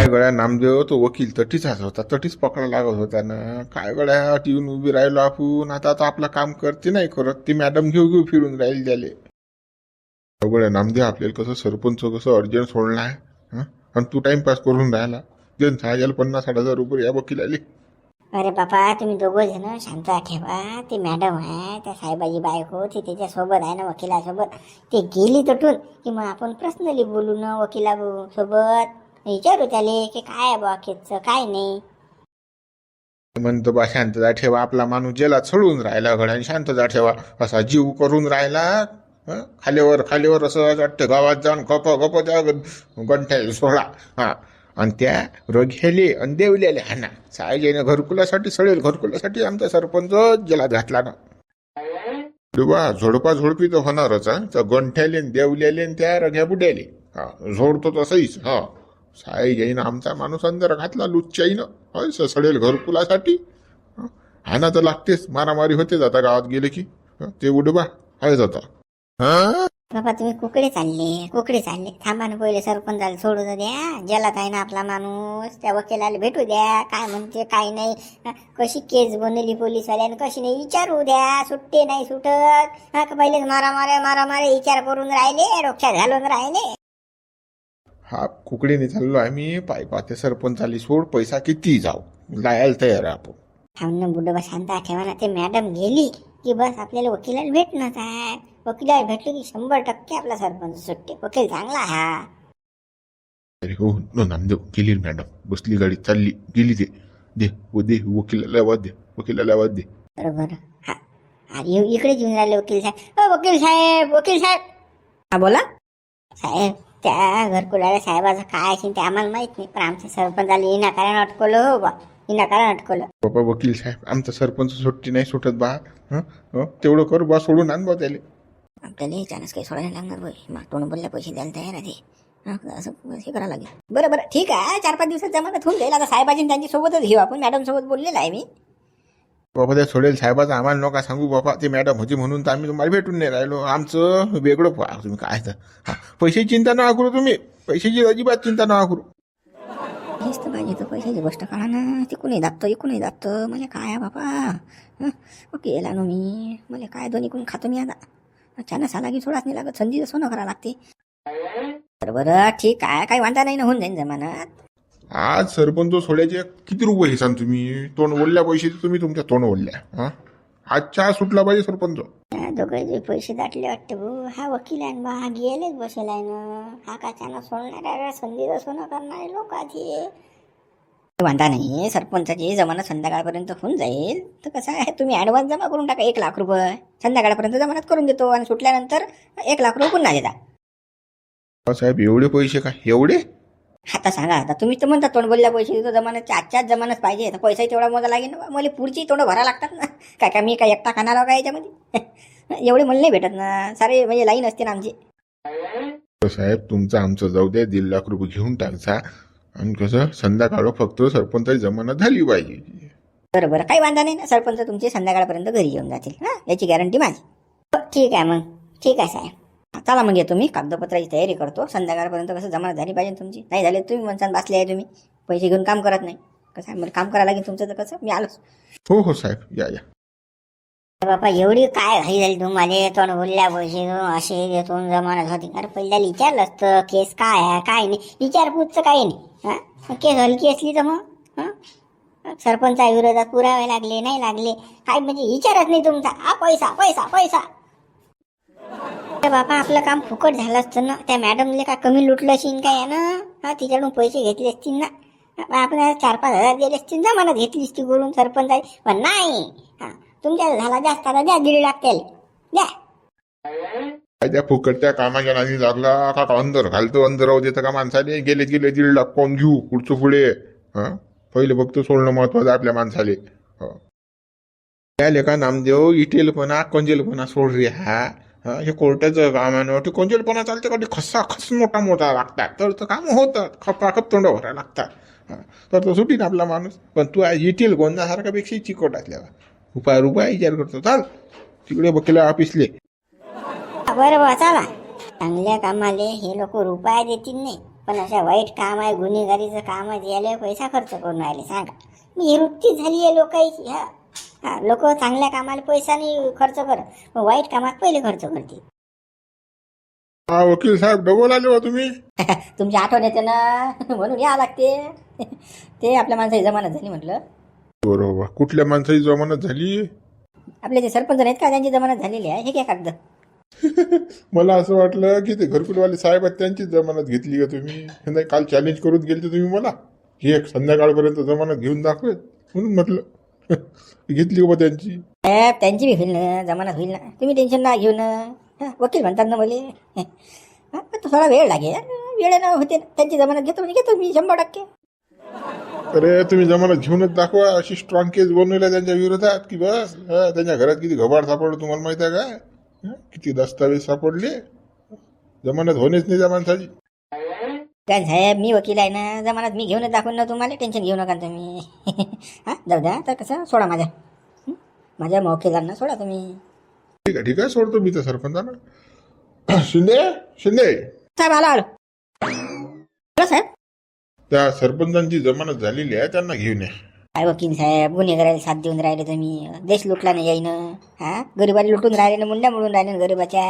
काय गड्या नामदेव तो वकील तटीचाच होता, तटीच पकडा लागत होता ना. काय गड्या टीव्ही उभी राहिलो आपण. आता आपलं काम करते नाही करत, ती मॅडम घेऊ घेऊ फिरून राहील त्याले. गड्या नामदेव आपल्याला कसं सरपंच कसं अर्जंट सोडलाय, आणि तू टाइमपास करून राहिला. जन साहेब 50-60 हजार रुपये या वकिलाले. अरे बापा तुम्ही दोघं जण शांत ठेवा. ती मॅडम आहे त्या साहेबाची बायको, ती त्याच्यासोबत आहे ना वकिलासोबत. ते गेली तटून की मग आपण पर्सनली बोलू ना वकिला सोबत. विचारू त्याले की काय बा केसचं काय नाही. म्हणतो बा शांतता ठेवा, आपला माणूस जेलात सोडून राहिला गड्या, आणि शांतता ठेवा असा जीव करून राहिला. खालीवर खालीवर असं वाटतं गावात जाऊन गप गप त्या गंठ्या सोडा. आणि त्या रघ्याले आणि देवल्याले हाना सायजेने घरकुलासाठी सडेल, घरकुलासाठी आमचा सरपंच जेलात घातला ना. बा झोडपा झोडपी तर होणारच. त्या गंठ्याले देवल्याले त्या रघ्या बुड्याले झोडतो तसंच. सायजेनं आमचा माणूस अंदर घातला लुच्चाईनं. सडेल घरकुलासाठी हाना तर लागतेच. मारामारी होतेच आता गावात गेले की. ते उडबा आहेच आता. बाबा तुम्ही कुकडे चालले थांबा ना, पहिले सरपंचाला सोडू द्या. ज्याला आहे ना आपला माणूस, त्या वकिलाला भेटू द्या. काय म्हणते काय नाही, कशी केस बनवली पोलीसवाल्यानं कशी नाही विचारू द्या. सुट्टे नाही सुटत. पहिले मारा विचार करून राहिले, डोक्यात घालून राहिले. कुकडीने चाललो आम्ही. पाय पाते सरपंचाली सोड, पैसा किती जाऊ लायाला तयार आहे आपण. थांब ना बुडबा, शांत ठेवा ना. ते मॅडम गेली की बस आपल्याला वकिलाला भेटणंच आहे. वकिलाला भेटले की 100% आपला सरपंच सुट्टे. वकील चांगला हा. अरे हो नामदेव, गेली मॅडम. बसली गाडी चालली गेली. ते दे वकिलाला आवाज दे, वकिलाला आवाज दे. बरोबर. हा अरे इकडे येऊन राहिले वकील साहेब. वकील साहेब हा बोला साहेब. त्या घरकुलाला साहेबाचं काय असेल ते आम्हाला माहित नाही, पण आमच्या सरपंचाला विनाकारण अटकवलं. हो बा विनाकारण अटकवलं. बाबा वकील साहेब, आमचा सरपंच सुट्टी नाही सुटत बा. तेवढं कर बा, सोडून आण बा त्याले. आपल्याला चान्स काही सोडायला लागणार भाई. मग तोंड बोलल्या पैसे द्यायला तयार आहे. असं हे करावं लागेल. बरं ठीक आहे. 4-5 दिवसात जमानत होऊन जाईल. आता साहेबाजी त्यांची सोबतच घेऊ आपण. मॅडम सोबत बोललेलं आहे मी. बाबा त्या सोडेल साहेबाचं आम्हाला नका सांगू बाबा. ते मॅडम होती म्हणून तर आम्ही तुम्हाला भेटून नाही राहिलो. आमचं वेगळं तुम्ही काय तर पैशाची चिंता नका करू. तुम्ही पैशाची अजिबात चिंता नका करू. हेच तर पाहिजे. तर पैशाची गोष्ट कळा ना. तिकूनही दाबतं इकूनही दाबतं. म्हणजे काय आहे बाबा. ओके येला नो मी. म्हणजे काय दोन्हीकडून खातो मी आता. अचानक आला की थोडाच नाही लागत. संधी सोनं करावं लागते. बरं ठीक आहे. काही वांधा नाही ना, होऊन जाईन जमानत. आज सरपंच सोड्याचे किती रुपये हिसान तुम्ही? तोंड बोलल्या पैसे तुम्ही तुमच्या तोंड बोलल्या. आजच्या सुटला पाहिजे सरपंच. दोघे पैसे दाटले वाटते भाऊ. हा वकील आहे बा. हा गेलेच बसेल आहे ना. हा काचाना सोडणाऱ्या संधीचं सोनं करणारे लोक आधी. वांधा नाही. सरपंचाची जमानत संध्याकाळपर्यंत होऊन जाईल. तर कसं आहे, तुम्ही ऍडव्हान्स जमा करून टाका 1 लाख रुपये. संध्याकाळपर्यंत जमानत करून देतो आणि सुटल्यानंतर 1 लाख रुपये पुन्हा देता. साहेब एवढे पैसे का? एवढे? आता सांगा. आता तुम्ही तर म्हणता तोंड बोलल्या पैसे देतो. जमानतच्या आजच्याच जमानत पाहिजे. तर पैसाही तेवढा मोजा लागेल ना. मला पुढची तोंड भरा लागतात ना. काय मी काय एकटा खाणार का याच्यामध्ये? एवढे मला नाही भेटत ना. सारे म्हणजे लाईन असते ना आमची. साहेब तुमचं आमचं जाऊ द्या. 1.5 लाख रुपये घेऊन टाकचा. आणि कसं संध्याकाळ फक्त सरपंचाची जमानत झाली पाहिजे. बरं काही वांधा नाही ना. सरपंच तुमचे संध्याकाळपर्यंत घरी येऊन जातील. याची गॅरंटी माझी. ठीक आहे मग. ठीक आहे साहेब. चला मग येतो मी. कागदपत्राची तयारी करतो. संध्याकाळपर्यंत कसं जमानत झाली पाहिजे तुमची. नाही झाले तुम्ही म्हणसान बसले आहे तुम्ही. पैसे घेऊन काम करत नाही. कसं आहे मला काम करायला लागेल तुमचं. तर कसं मी आलोच. हो साहेब या. बापा एवढी काय घाई झाली तुम्हाला? तोंड बोलल्या पैसे असे देतून जमानत होती. अरे पहिल्याला विचारलं असतं केस काय आहे काय नाही. विचारपूसचं काही नाही. केस हलकी असली तर मग सरपंचा विरोधात पुरावे लागले नाही लागले काय म्हणजे विचारच नाही तुमचा. पैसा पैसा पैसा. बापा आपलं काम फुकट झालं असतं ना. त्या मॅडमले काय कमी लुटलं असेल काय ना. तिच्याकडून पैसे घेतले असतील ना. आपण 4-5 हजार दिले असतील जमानत घेतली असती करून सरपंचाची. पण नाही. तुमच्या झाला जास्त आता द्या 1.5 लाख त्याला द्या. त्या फुकटच्या कामाच्या नादी लागला का? अंदर घालतो अंदर राहू देतं का माणसाले? गेले 1.5 लाख कोण घेऊ पुढचं पुढे. पहिले फक्त सोडणं महत्वाचं आपल्या माणसाले. त्याले का नामदेव इटेलपणा कंजेलपणा सोड रे. हे कोर्टाचं काम आहे. ते कंजेलपणा चालते कधी खसा खस मोठा लागतात तर काम होतं. खपाखप तोंड भरायला लागतात. तर तो सुटीन आपला माणूस. पण तू इटेल गोंदासारखा पेक्षा चिकट असल्या रुपया विचार करतो. चाल तिकडे वकिला ऑफिसले. बरं चला. चांगल्या कामाले हे लोक रुपया देतील नाही पण अशा वाईट काम आहे, गुन्हेगारीचं काम आहे, याला पैसा खर्च करून राहिले सांगा. मी ही वृत्ती झाली आहे लोकांची. हा लोक चांगल्या कामाला पैसा नाही खर्च करत, मग वाईट कामात पहिले खर्च करतील. हा वकील साहेब डबल आले हो तुम्ही. तुमची आठवण येते ना म्हणून या लागते. ते आपल्या माणसाची जमानत झाली म्हटलं. बरोबर, कुठल्या माणसाची जमानत झाली? आपले जे सरपंच आहेत का त्यांची जमानत झालेली आहे. हे काय कागद? मला असं वाटलं की ते घरकुलवाले साहेब आहेत त्यांची जमानत घेतली का तुम्ही. नाही, काल चॅलेंज करून गेलते तुम्ही मला की एक संध्याकाळपर्यंत जमानत घेऊन दाखवेल, म्हणून म्हटलं घेतली का बा त्यांची. त्यांची बी होईल ना, जमानत होईल ना, तुम्ही टेन्शन ना घेऊ ना. वकील म्हणतात ना मला. तो थोडा वेळ लागेल, वेळेनं होते. त्यांची जमानत घेतो म्हणजे घेतो मी 100%. अरे तुम्ही जमानत घेऊनच दाखवा. अशी स्ट्रॉंग केस बनवल्या त्यांच्या विरोधात की बस. त्यांच्या घरात किती घबाड सापडलं तुम्हाला माहिती आहे काय? किती दस्तावेज सापडले. जमानत होणेच नाही त्या माणसाची. काय साहेब, मी वकील आहे ना, जमानत मी घेऊनच दाखवून ना. तुम्हाला टेन्शन घेऊ नका तुम्ही. जाऊ द्या तर कसं सोडा माझ्या वकिलांना सोडा तुम्ही. ठीक आहे सोडतो मी तर सरपंचांना. शिंदे साहेब आलो साहेब. त्या सरपंचांची जमानत झालेली आहे, त्यांना घेऊन या. काय वकील साहेब, गुन्हेगाराला साथ देऊन राहिले तुम्ही. देश लुटला नाही येईन. गरीबाला लुटून राहिले ना, मुंड्या मोडून राहिले ना गरीबाच्या,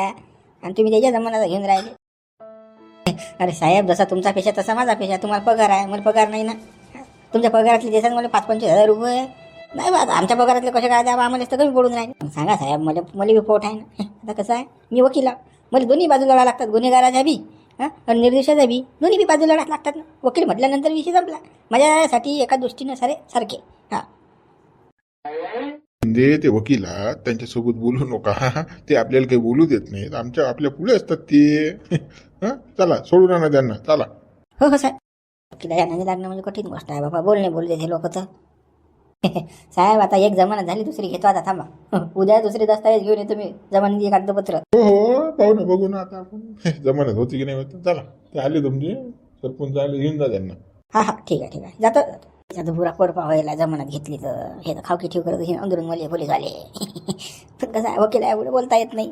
आणि तुम्ही त्याच्या जमानात घेऊन राहिले. अरे साहेब, जसा तुमचा पेशा तसा माझा पेशा. तुम्हाला पगार आहे, मला पगार नाही ना. तुमच्या पगारातले देतात मला 5-25 हजार रुपये. नाही बा, आमच्या पगारातले कसे काय द्या आम्हाला तर कमी पडून राहिले. सांगा साहेब, मला बी पोट आहे ना. आता कसं आहे, मी वकील मला दोन्ही बाजू लढा लागतात, गुन्हेगाराच्या बी आणि निर्देशाचा बी. दोन्ही बी बाजू लढा लागतात ना. वकील म्हटल्यानंतर विषय संपला. माझ्यासाठी एका दृष्टीनं सारखे. शिंदे ते वकील आहेत, त्यांच्यासोबत बोलू नका. ते आपल्याला काही बोलू देत नाहीत. आपल्या पुढे असतात ते. चला सोडून आणा त्यांना, चला. हो साहेब, वकील नाही लागणं म्हणजे कठीण गोष्ट आहे बाबा. बोलू देते लोक तर. साहेब, आता एक जमानत झाली, दुसरी घेतो आता. थांबा, उद्या दुसरे दस्तावेज घेऊन येतो मी, जमानती कागदपत्र. हो पाहू ना, बघू ना आता आपण जमानत होती की नाही होत. चला, ते आले तुमचे सरपंच आले, घेऊन जा त्यांना. हा ठीक आहे जातो पुरा कोरपा व्हायला. जमानत घेतली तर हे तर खावकी ठेव करत अंदरून मला पोलीस आले. कसं आहे, वकील आहे एवढं बोलता येत नाही.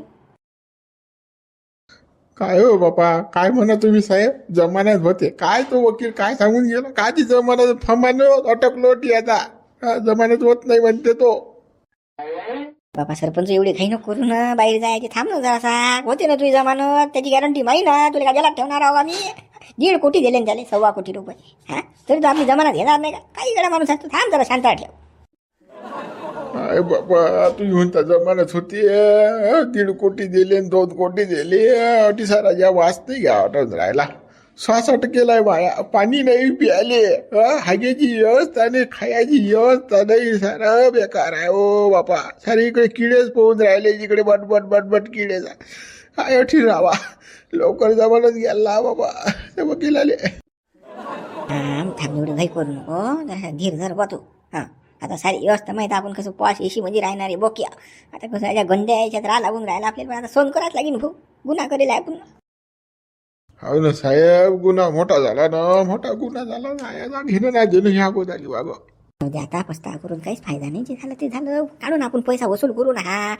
काय हो बापा, काय म्हणा तुम्ही साहेब, जमानत होते काय? तो वकील काय सांगून गेला? काय ती जमानत फमानत अटकलो आता. जमानत होत नाही म्हणते तो. बाबा सरपंच एवढी काही नको करू ना, बाहेर जायचे. थांब ना जरासा. होते ना तुझी जमानत, त्याची गॅरंटी माहिती ना. तुला काय ठेवणार आहो आम्ही? 1.5 कोटी दिले ना त्याले, 1.25 कोटी रुपये. तरी तो आपली जमानत घेणार नाही का? काही गडा माणूस आहे. थांब जरा शांत ठेव. काय बाबा, तुम्ही म्हणता जमानत होती. 1.5 कोटी दिले, 2 कोटी दिले. अटीसाराच्या वास नाही घ्या वाटत राहिला. श्वास अटकेलाय बाया, पाणी नाही प्याले. हागेची व्यवस्था नाही, खायची व्यवस्था नाही. सारं बेकार आहे ओ बापा. सारे इकडे किडेच पोहून राहिले, जिकडे बटबट किडेचा. काय अठी रावा. लवकर जमानत घ्यायला बाबा, ते वकील आले. थांब एवढं घाई करू नको, धीर धर बा तू. आता सारी व्यवस्था माहिती. आपण कसं पॉश एशी मध्ये राहणारे बोक्या. आता कसं याच्या गंद्या याच्यात लागून राहिला आपल्याला. आता सोन करायच लागेल भाऊ. गुन्हा करेल आपण. हो ना साहेब, गुन्हा मोठा झाला ना. मोठा गुन्हा झाला ना. याला घेणं नाही देणं ह्या गोदाली बाबा. आता पस्ता करून काहीच फायदा नाही. जे झालं ते झालं. काढून आपण पैसा वसूल करू ना.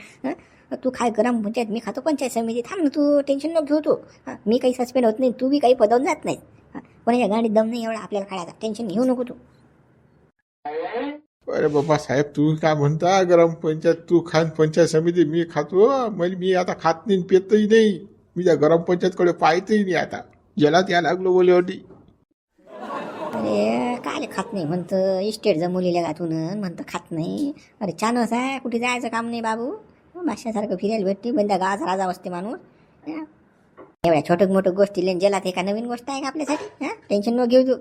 तू काय ग्राम पंचायत, मी खातो पंचायत समिती. थांब ना तू, टेन्शन नको घेऊ तू. मी काही सस्पेंड होत नाही, तू बी काही पदवून जात नाही. पण या गाडीत दम नाही एवढा आपल्याला काढायचा. टेन्शन घेऊ नको तू. अरे बाबा साहेब, तू काय म्हणता ग्रामपंचायत तू खान, पंचायत समिती मी खातो. मी आता खात नाही, पेतही नाही. मी त्या ग्रामपंचायतकडे पाहतही नाही. आता जलात या लागलो बोले होती. अरे काय खात नाही म्हणतं, इस्टेट जमवलेल्या गातून म्हणतं खात नाही. अरे छानच आहे, कुठे जायचं काम नाही बाबू. माश्यासारखं फिरायला भेटते. बंदा गावाचा राजा असते माणूस. एवढ्या छोट्या मोठ्या गोष्टी लेन जलात एका नवीन गोष्ट आहे का आपल्यासाठी? टेन्शन न घेऊ तू.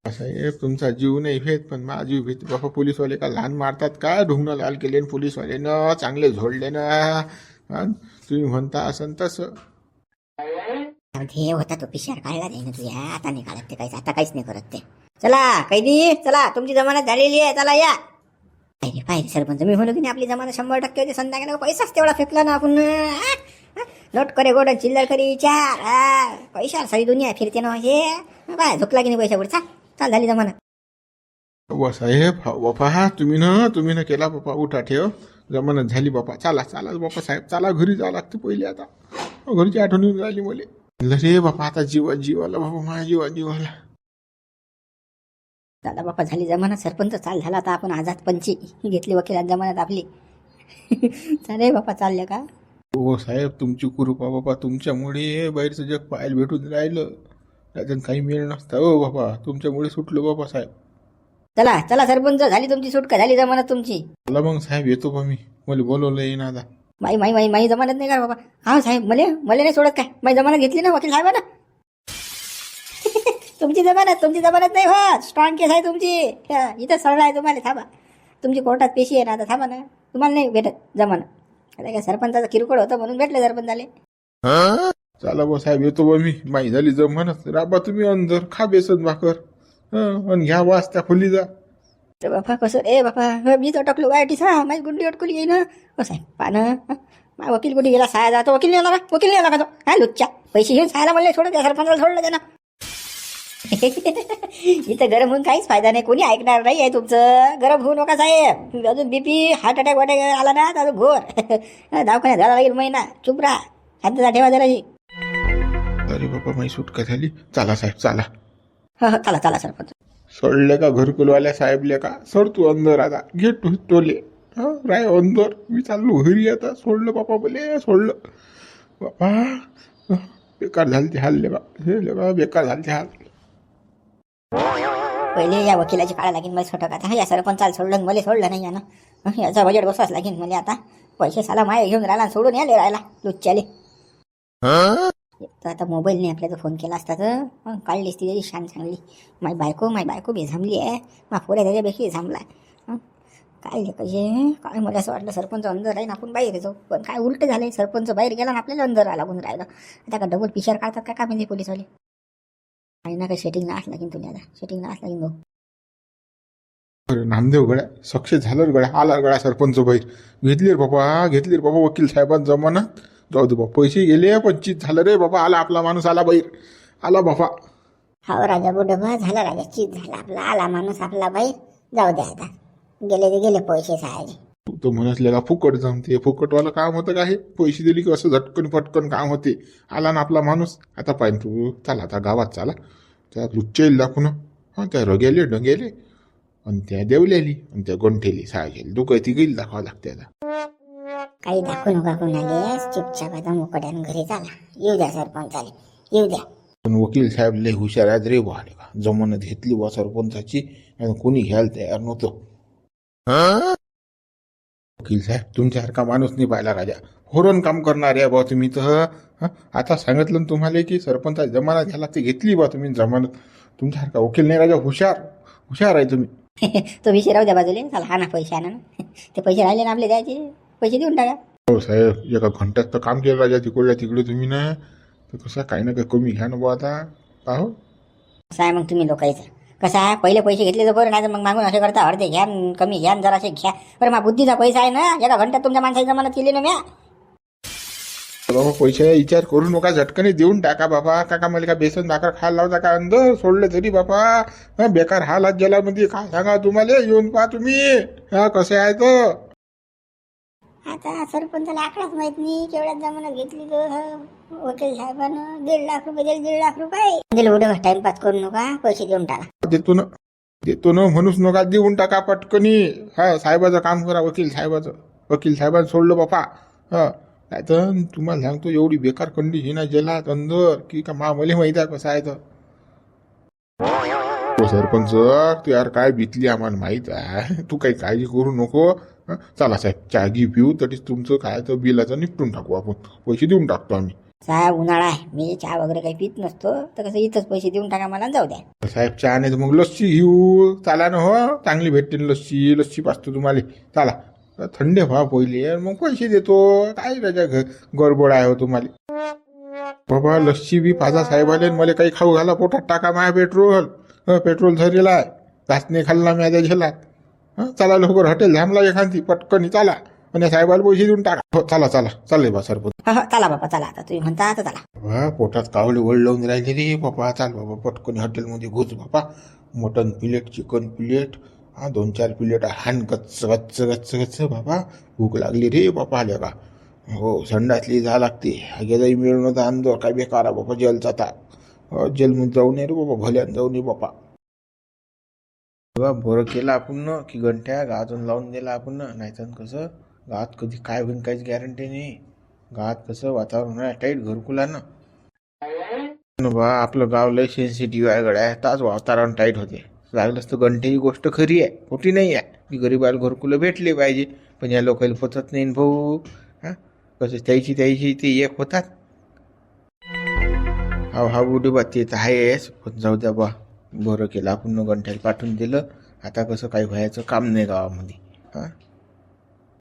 साहेब, तुमचा जीव नाही भेट, पण माझा जीव भेट बाबा. पोलीसवाले का लहान मारतात का? ढुंगणं लाल केले पोलीसवाले ना, चांगले झोडले ना. तुम्ही म्हणता असं तसं. हे होता तो पिशार काढला नाही ना तुझ्या. आता नाही काढत ते काहीच. आता काहीच नाही करत ते. चला कैदी, चला तुमची जमानत झालेली आहे, चला या. पाहिजे सरपंच, मी म्हणू की नाही आपली जमानत 100% होती. संध्याकाळी पैसाच तेवढा फेकला ना आपण. नोट करे गोड, चिल्लर करी चार. पैशावर सारी दुनिया फिरते ना. हे काय झोपला की नाही पैशावर? चाल झाली जमानत. वा साहेब, बापा तुम्ही ना केला बापा. उठा ठेव, जमानत झाली बापा. चला बापा साहेब, चला घरी जावं लागते पहिले. आता घरची आठवण येऊन राहिली मला. म्हणलं रे बापा आता जीवाला बाबा माझ्या जीवाला. दादा बापा झाली जमानत, सरपंच चाल झाला, आता आपण आझाद पंची घेतली वकिलात जमानत आपली. चाले बापा चालले का? हो साहेब तुमची कृपा बाबा, तुमच्यामुळे बाहेरचं जग पाहायला भेटून राहिलं. त्याच्यात काही मेळ नसता हो बाबा, तुमच्यामुळे सुटलो बाबा साहेब. चला चला सरपंच, झाली तुमची सुटका, झाली जमानत तुमची. चला मग साहेब येतो बा मी, मला बोलवलं येईन आता. माई जमानत नाही का बाबा? हा साहेब, मले नाही सोडत काय? माई जमानत घेतली ना वकील साहेब ना. तुमची जमानत नाही हो, स्ट्रॉंग केस आहे तुमची. इथं सळला आहे तुम्हाला, थांबा. तुमची कोर्टात पेशी आहे ना, आता थांबा ना. तुम्हाला नाही भेटत जमानत. आता काय सरपंचाचा किरकोळ होतं म्हणून भेटले सरपंचाले. चला बा साहेब येतो बा मी, माही झाली जमानत. राबा तुम्ही अंदर, खा बेसन भाकर आणि घ्या वास त्या खोली जा. अरे बापा कसं रे बापा, मी तर टाकलो वायटी सा, माझी गुंडी अटकली येईन. हो साहेब पानं, मा वकील कुठे गेला? साया जातो, वकील नाही आला का? वकील नाही आला का तो? हा लुच्चा, पैसे घेऊन सायला म्हणले सोडत, त्या सरपंचाला सोडलं त्यानं. इथं गरम होऊन काहीच फायदा नाही, कोणी ऐकणार नाही आहे तुमचं. गरम होऊ नका साहेब, अजून बीपी हार्ट अटॅक आला ना तर अजून घोर. दवाखान्यात झाला लागेल महिना. चुप राहा, शांतता ठेवा जराशी. अरे बाबा माझी सुटका झाली. चला साहेब चला. हो चला सरपंच. सोडले का घरकुलवाल्या साहेबले का? सोड तू अंदर आता, घे टोले. राय अंदर, मी चाललो घरी आता. सोडलं बापा बोले, सोडलं बापा. बेकार झाली ते हाल लेका, हे बेकार झाली ते हाल. पहिले या वकिलाची काळा लागेल मला छोटं. आता या सरपंचाला सोडलं, मला सोडलं नाही यानं. याचा बजेट बसवाच लागेल मला आता. पैसे साला माय घेऊन राहिला, सोडून याले राहिला लुच्च्याले. तर आता मोबाईल नाही आपल्याला फोन केला असता तर काढलीस ती त्याची शान चांगली. माय बायको बेझामली आहे. मा पोऱ्या त्याच्यापेक्षा झामला. काय कसे काय मला असं वाटलं सरपंच अंदर राहीन, आपण बाहेर जाऊ. पण काय उलट झालंय, सरपंच बाहेर गेला ना आपल्याला अंदर लागून राहिलं. आता का डबल पिशर काढतात का म्हणजे पोलीसवाले? काही ना काही सेटिंग नाच लागेल तुला, आता सेटिंग नाच लागेल भाऊ. नामदेव गड्या सक्सेस झालं गड्या, आला गड्या सरपंच बाहेर. घेतली रे बाबा वकील साहेबांनी जमानत. जाऊ दे बाबा, पैसे गेले पण चीज झालं रे बाबा. आला आपला माणूस, आला बाहेर, आला बाबा. हा राजा बुडबा झाला, राजा चीज झाला आपला, आला माणूस आपला बाहेर. जाऊ द्या आता, गेले ते गेले पैसे सायाचे. तू तर म्हणसले का फुकट जमते, फुकटवालं काम होतं का हे? पैसे दिली की असं झटकन फटकन काम होते. आला ना आपला माणूस. आता पाहिजे तू, चला आता गावात चला. त्या लुच्चेल दाखवून, त्या रगेले डंगेले आणि त्या देवलेली आणि त्या गोंठेली सायली दुकाय ती गेली दाखवा लागते आता. काही दाखवू नका कोणाले, चुपचाप आता मोकड्यान घरी चाला. येऊ द्या सरपंचाले, येऊ द्या. पण वकील साहेब लय हुशार आहेत रे बा. का जमानत घेतली बा सरपंचाची आणि कोणी घ्यायला तयार नव्हतं. वकील साहेब तुमच्यासारखा माणूस नाही पाहिला राजा. होरण काम करणार आहे बा तुम्ही तर. आता सांगितलं ना तुम्हाला की सरपंचाची जमानत घ्यायला, ते घेतली बा तुम्ही जमानत. तुमच्यासारखा वकील नाही राजा, हुशार आहे तुम्ही. तो विषय राहू द्या बाजूले, चला हा ना पैसे आणा ना. ते पैसे राहिले ना आपले द्यायचे, पैसे देऊन टाका. हो साहेब एका घंट्यात तर काम केलं राजा तिकडे तुम्ही ना. तर कसं काही ना काही कमी घ्या ना बा आता. पाहो कसं आहे मग तुम्ही लोकांचं, कसं आहे पहिले पैसे घेतले तर बरं, नाही तर मग मागून असे करता अर्धे घ्या कमी घ्या जरासे घ्या. बरं मग बुद्धीचा पैसा आहे ना, एका घंट्यात तुमच्या माणसाची जमानत केली ना म्या. बाबा पैसे विचार करू नका, झटकने देऊन टाका बाबा. काका मला का बेसन भाकर खायला लावता का? अंदर सोडले तरी बापा बेकार हालात जलामध्ये. काय सांगा तुम्हाला, येऊन पहा तुम्ही कसे आहे तर. आता सरपंचाला आकडाच माहित नाही केवढ्यात जमानत घेतली तर. वकील साहेबानं 1.5 लाख रुपये दिले, 1.5 लाख रुपये दिले. उद्या टाइमपास करू नका, पैसे देऊन टाका. देतो ना म्हणूच नका, देऊन टाका पटकनी. साहेबाचं काम करा, वकील साहेबांनी सोडलं बापा. नाही तर तुम्हाला सांगतो एवढी बेकार कंडिशन आहे जेलात अंदर की का मला माहित आहे कसं आहे तर. सरपंच तू यार काय भीतली आम्हाला माहित आहे, तू काही काळजी करू नको. चला साहेब चहा घी पिऊ, तरीच तुमचं काय तर बिलाचं निपटून टाकू आपण. पैसे देऊन टाकतो आम्ही. साहेब उन्हाळा आहे, मी चहा वगैरे काही पित नसतो, तर कसं इथंच पैसे देऊन टाका मला, जाऊ द्या. साहेब चहा नाही तर मग लस्सी घेऊ. चाला ना, हो चांगली भेटते लस्सी पाचतो तुम्हाला. चला थंडे व्हा पहिले, मग पैसे देतो. काय त्याच्या गडबड आहे हो तुम्हाला. बाबा लस्सी बी पाजा साहेब आले, मला काही खाऊ घाला पोटात टाका. माया पेट्रोल झरेला आहे, घास नाही खाल्ला मी आता झेलात. चला लवकर हॉटेल झामला एखादी पटकनी चला, आणि साहेबाला पैसे देऊन टाका. हो चला चालले बा सरपंच. चला बाबा चला, आता तुम्ही म्हणता तर चला. पोटात कावळे वळ लावून राहिले रे बापा. चाल बाबा पटकनी हॉटेलमध्ये घुस बापा. Mutton plate, chicken plate, 2-4 plate हान गच्च बाबा. भूक लागली रे बापा आल्या का. हो संडासली जा लागते गेलाही मिळून तर अंदर काय बेकार बाबा जेलचा ताप जेलमध्ये जाऊ नये रे बाबा भल्यान जाऊ नये बाबा बरं केलं आपण न की घंट्या गावातून लावून दिला आपण नाही तर कसं गावात कधी काय होईल काहीच गॅरंटी नाही गावात कसं वातावरण आहे टाईट घरकुलानं बा आपलं गाव लय सेन्सिटिव्ह आहे गड्या ताच वातावरण टाईट होते लागलंच तर घंटेची गोष्ट खरी आहे खोटी नाही आहे की गरीबाला घरकुलं भेटले पाहिजे पण या लोकांना पचत नाही भाऊ हां कसं त्याची ते एक होतात हा बुडी बा ते तर आहेच पण जाऊ द्या बा बरं केलं आपण घंट्याला पाठवून दिलं आता कसं काही व्हायचं काम नाही गावामध्ये हां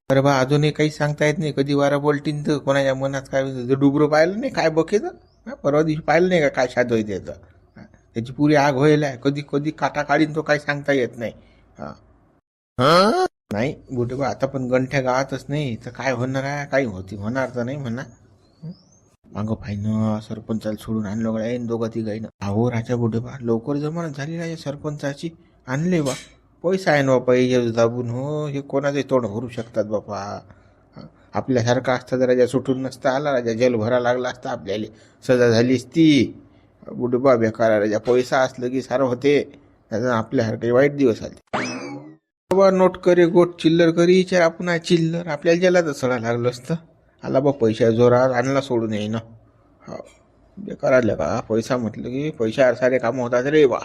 अरे बा अजूनही काही सांगता येत नाही कधी वारा बोलटीन तर कोणाच्या मनात काय डुबरं पाहिलं नाही काय बघेचं परवा दिवशी पाहिलं नाही का काय शाद होईल त्याचं त्याची पुरी आग होईल आहे कधी कधी काटा काढीन तो काही सांगता येत नाही हां नाही बुटे बा आता पण गंठ्या गावातच नाही तर काय होणार आहे काही होणार तर नाही म्हणा मागं पाहिनं सरपंचाला सोडून आणलं गड्या येईन दोघं तिघाईनं अहो राजा बुटे बा लवकर जमानत झाली राजा सरपंचाची आणले बा पैसा आहे ना बापा हे दाबून हो हे कोणाचे तोंड भरू शकतात बापा आपल्यासारखा असता तर राजा सुटून नसता आला राजा जेल भरा लागला असता आपल्याला सजा झालीच ती बुटे बा बेकार राजा पैसा असलं की सारं होते आपल्यासारखे वाईट दिवस आले बाबा नोट करे गोट चिल्लर करी विचार आपण चिल्लर आपल्याला ज्याला तर सडा लागलं असतं आला बा पैशा जोरात आणला सोडून येईन हा बेकार आलं का पैसा म्हटलं की पैशावर सारे कामं होतात रे बा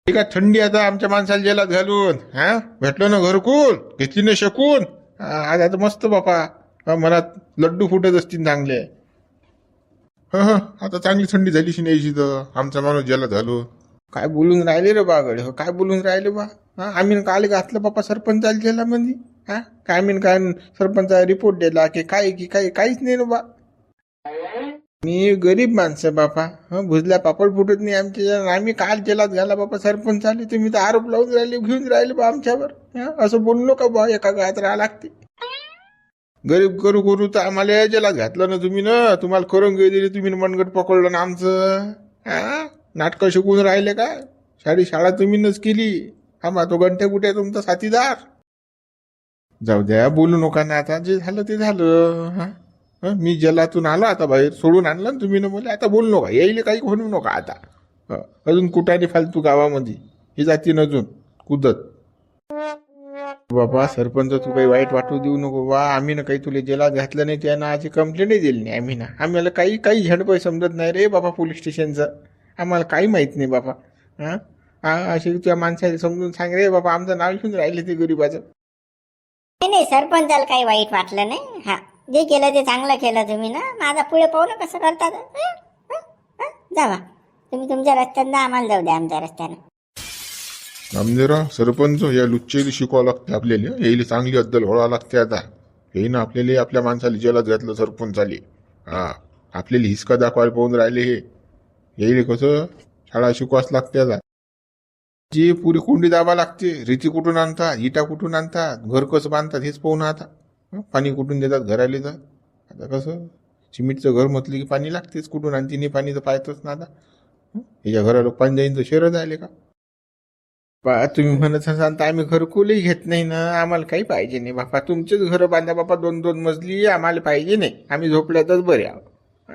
ठीक आहे थंडी आता आमच्या माणसाला जेलात घालून हा भेटलं ना घरकुल घेतली ना शकून आज आता मस्त बापा मनात लड्डू फुटत असतील चांगले आता चांगली थंडी झालीशी नाही तर आमचा माणूस जेलात घालून काय बोलून राहिले रे बा गडे हो काय बोलून राहिले बा आम्ही काल घातलं बापा सरपंचाला जेलामध्ये हा काय मी काय सरपंचा रिपोर्ट दिला की काहीच नाही ना बा मी गरीब माणसं बापा भुजल्या पापड फुटत नाही आमच्या आम्ही काल जेलात घाला बापा सरपंच आले तुम्ही तर आरोप लावून राहिले घेऊन राहिले बा आमच्यावर असं बोललो का बा एका गावात राहा लागते गरीब करू तर आम्हाला जेलात घातलं ना तुम्ही ना तुम्हाला करून दिली तुम्ही मनगट पकडलं ना आमचं नाटकं शिकून राहिले का शाळा तुम्हीच केली आम्हा तो घंटे कुठे तुमचा साथीदार जाऊ द्या बोलू नका ना आता जे झालं ते झालं मी जलातून आलो आता बाहेर सोडून आणलं ना तुम्ही ना मला आता बोलू नका येईल काही म्हणू नका आता अजून कुठाने फालतू गावामध्ये हे जातीन अजून कुदत बाबा सरपंच तू काही वाईट वाटू देऊ नको बा आम्ही ना काही तुला जेलात घातलं नाही त्यांना आजी कंप्लेंटही दिली नाही आम्ही ना आम्हाला काही झडपही समजत नाही रे बाबा पोलीस स्टेशनचं आम्हाला काही माहित नाही बाबा असे तुझ्या माणसाला समजून सांग रे बाबा आमचं नाव घेऊन राहिले ते गरीबाचं नाही सरपंचाला काही वाईट वाटलं नाही हा जे केलं ते चांगलं केलं तुम्ही ना माझा पुढे पाहू ना कसं करतात जावा तुम्ही तुमच्या रस्त्यानं आम्हाला जाऊ द्या आमच्या रस्त्यानं आमदेरा सरपंच या लुच्चेली शिकवावं लागते आपल्याला यायला चांगली अद्दल व्हावं लागते आता हे ना आपल्याला आपल्या माणसाला जेलात घातलं सरपंच आले आपल्याला हिसका दाखवायला पाहून राहिले हे यायला कसं शाळा शिकवाच लागते आता जी पुरी कोंडी दाबा लागते रीती कुठून आणतात इटा कुठून आणतात घर कसं बांधतात हेच पाहून आता पाणी कुठून देतात घराले तर आता कसं सिमेंटचं घर म्हटलं की पाणी लागतेच कुठून आणते नाही पाणी तर पाहतच ना आता याच्या घराला पाणी जाईन तर शहरच आले का बा तुम्ही म्हणत असाल तर आम्ही घरकुलही घेत नाही ना आम्हाला काही पाहिजे नाही बापा तुमचेच घरं बांधा बापा 2-2 मजली आम्हाला पाहिजे नाही आम्ही झोपल्यातच बरे आहोत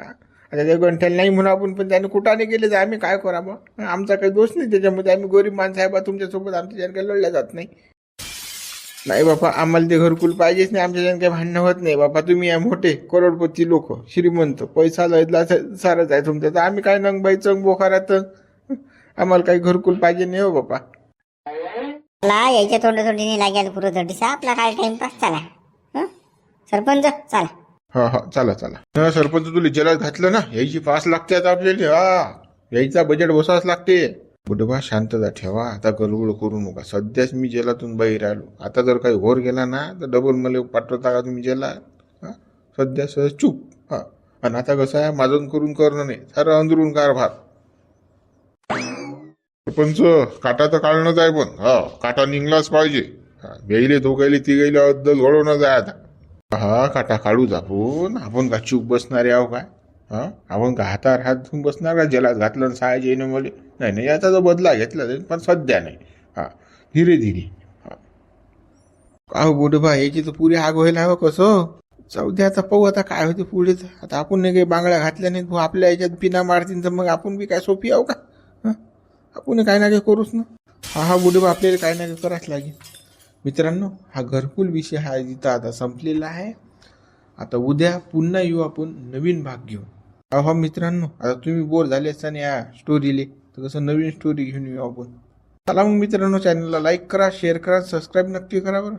आता त्या गंठ्याला नाही म्हणून आपण पण त्याने कुठाने गेले तर आम्ही काय करावं आमचा काही दोष नाही त्याच्यामध्ये आम्ही गरीब माणसं आहे बा तुमच्यासोबत आमच्या काही लढल्या जात नाही बापा आम्हाला ते घरकुल पाहिजेच नाही आमच्या काही भांडणं होत नाही बापा तुम्ही या मोठे करोडपती लोक श्रीमंत पैसा लयला सारच आहे तुमचं तर आम्ही काय नंगबाई चंग बोखारात आम्हाला काही घरकुल पाहिजे नाही हो बापा यायच्या तोंडी लागेल पुरं दिसा आपला काय टाइमपास चला सरपंच चला हा चला सरपंच तुला जेलात घातलं ना यायची पास लागते आता आपल्याला यायचा बजेट बसावाच लागते बुडबा शांतता ठेवा आता गडबड करू नका सध्याच मी जेलातून बाहेर आलो आता जर काही घोर गेला ना तर डबल मला पाठवता का तुम्ही जेला सध्या सहज चूप आणि आता कसं आहे माझून करून करणं नाही सारं अंदरून कारभार सरपंच काटा तर काढणंच आहे पण काटा निघलाच पाहिजे गेले दोघायले तिघायले अद्दल घडवणं जाय आता काटा काढूच आपण का चूप बसणारे आहो काय आपण का हातावर हात धुवून बसणार का जेलात घातलं साहाय्य येणं मला नाही याचा जो बदला घेतला जाईल पण सध्या नाही धीरे का हो बुडबा याची तर पुरी आग व्हायला हवं कसं जाऊ दे आता, पाहू आता काय होते पुढे. आता आपण नाही काही बांगड्या घातल्या नाहीत भाऊ, आपल्या याच्यात पिना मारतील तर मग आपण बी काय सोपी आहो का? हं? आपण काय ना काही करूच ना. हा बुडे आपल्याला काय ना काही करायच लागेल. मित्रांनो, हा घरकुल विषय हा इथं आता संपलेला आहे. आता उद्या पुन्हा येऊ आपण नवीन भाग घेऊन. हा मित्रांनो, आता तुम्ही बोर झाले असताना या स्टोरीले, तर कसं नवीन स्टोरी घेऊन येऊ आपण. चला मग मित्रांनो, चॅनलला लाईक करा, शेअर करा, सबस्क्राईब नक्की करा बरं.